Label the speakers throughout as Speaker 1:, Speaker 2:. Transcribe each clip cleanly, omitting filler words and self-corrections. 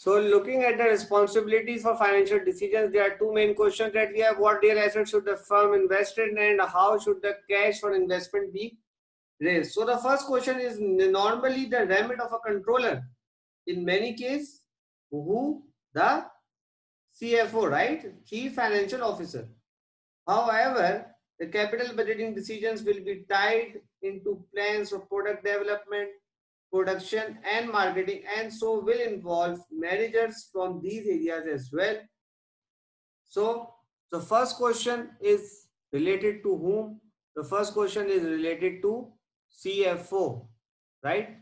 Speaker 1: So looking at the responsibilities for financial decisions, there are two main questions that we have. What real assets should the firm invest in, and how should the cash for investment be raised? So the first question is normally the remit of a controller. In many cases, who? The CFO, right? Chief Financial Officer. However, the capital budgeting decisions will be tied into plans for product development, production and marketing, and so will involve managers from these areas as well. So the first question is related to whom? The first question is related to CFO, right?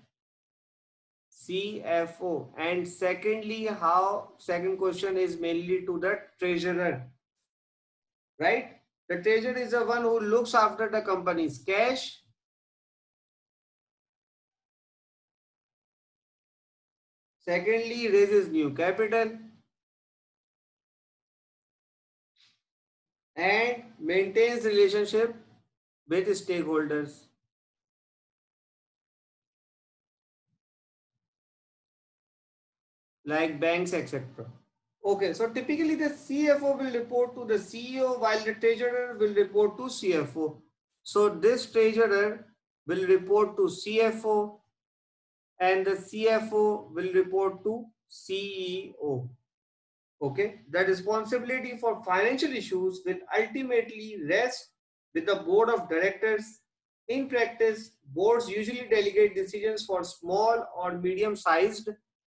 Speaker 1: CFO. And secondly, second question is mainly to the treasurer, right? The treasurer is the one who looks after the company's cash. Secondly, raises new capital and maintains relationship with stakeholders like banks, etc. Okay, so typically the CFO will report to the CEO while the treasurer will report to CFO. So this treasurer will report to CFO and the CFO will report to CEO. Okay, the responsibility for financial issues will ultimately rest with the board of directors. In practice, boards usually delegate decisions for small or medium-sized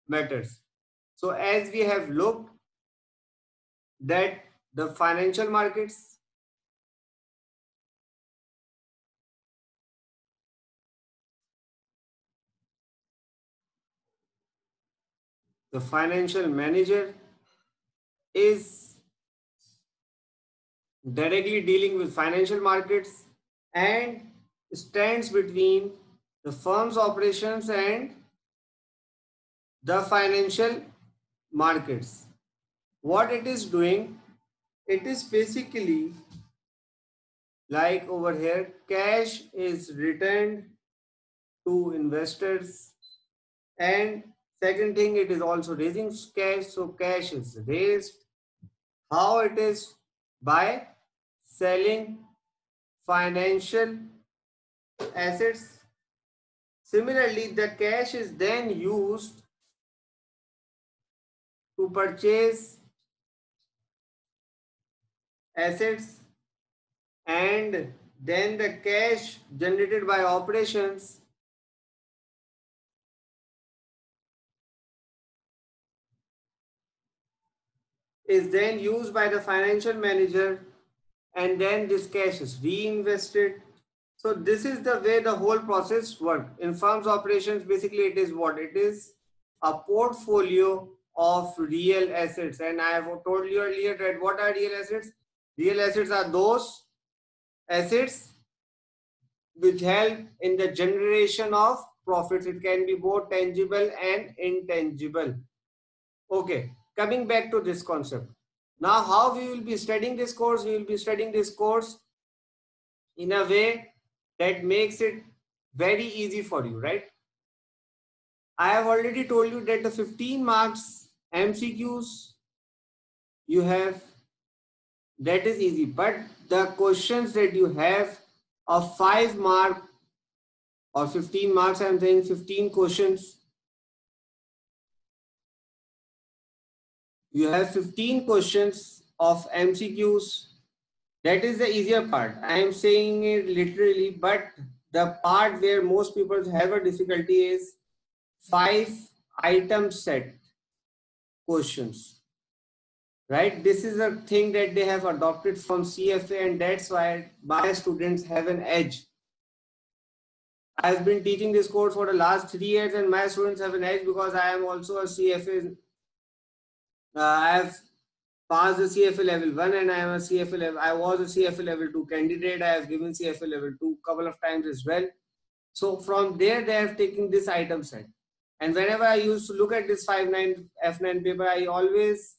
Speaker 1: matters. So as we have looked that the financial markets, the financial manager is directly dealing with financial markets and stands between the firm's operations and the financial markets. What it is doing, it is basically like over here, cash is returned to investors, and second thing, it is also raising cash. So cash is raised. How it is? By selling financial assets. Similarly, the cash is then used to purchase assets, and then the cash generated by operations is then used by the financial manager, and then this cash is reinvested. So this is the way the whole process works. In firms operations, basically it is what? It is a portfolio of real assets. And I have told you earlier that what are real assets? Real assets are those assets which help in the generation of profits. It can be both tangible and intangible. Okay, coming back to this concept. Now, how we will be studying this course? We will be studying this course in a way that makes it very easy for you, right? I have already told you that the 15 marks MCQs you have, that is easy. But the questions that you have of 5 mark or 15 marks, I am saying 15 questions. You have 15 questions of MCQs. That is the easier part. I am saying it literally, but the part where most people have a difficulty is 5 item set questions. Right? This is a thing that they have adopted from CFA, and that's why my students have an edge. I've been teaching this course for the last 3 years, and my students have an edge because I am also a CFA. I have passed the CFA level 1 and I am a CFA level. I was a CFA level 2 candidate. I have given CFA level 2 couple of times as well. So from there, they have taken this item set. And whenever I used to look at this 5-9 F9 paper, I always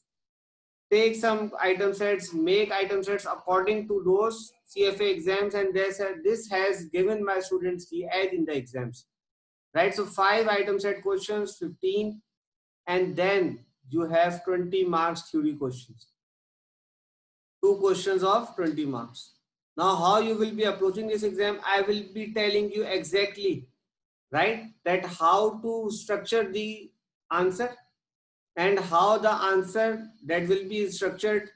Speaker 1: take some item sets, make item sets according to those CFA exams, and this has given my students the edge in the exams. Right? So 5 item set questions, 15, and then you have 20 marks theory questions. 2 questions of 20 marks. Now, how you will be approaching this exam, I will be telling you exactly, right, that how to structure the answer and how the answer that will be structured,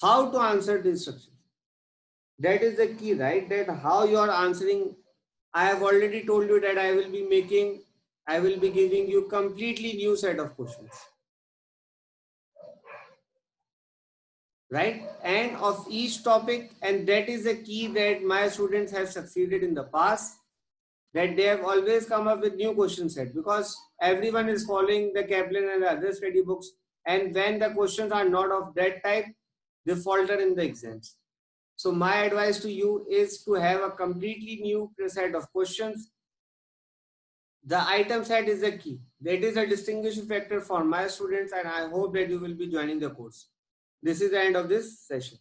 Speaker 1: how to answer this structure. That is the key, right? That how you are answering. I have already told you that I will be giving you completely new set of questions, right? And of each topic, and that is the key that my students have succeeded in the past, that they have always come up with new question set, because everyone is following the Kaplan and the other study books, and when the questions are not of that type, they falter in the exams. So my advice to you is to have a completely new set of questions. The item set is the key. That is a distinguishing factor for my students, and I hope that you will be joining the course. This is the end of this session.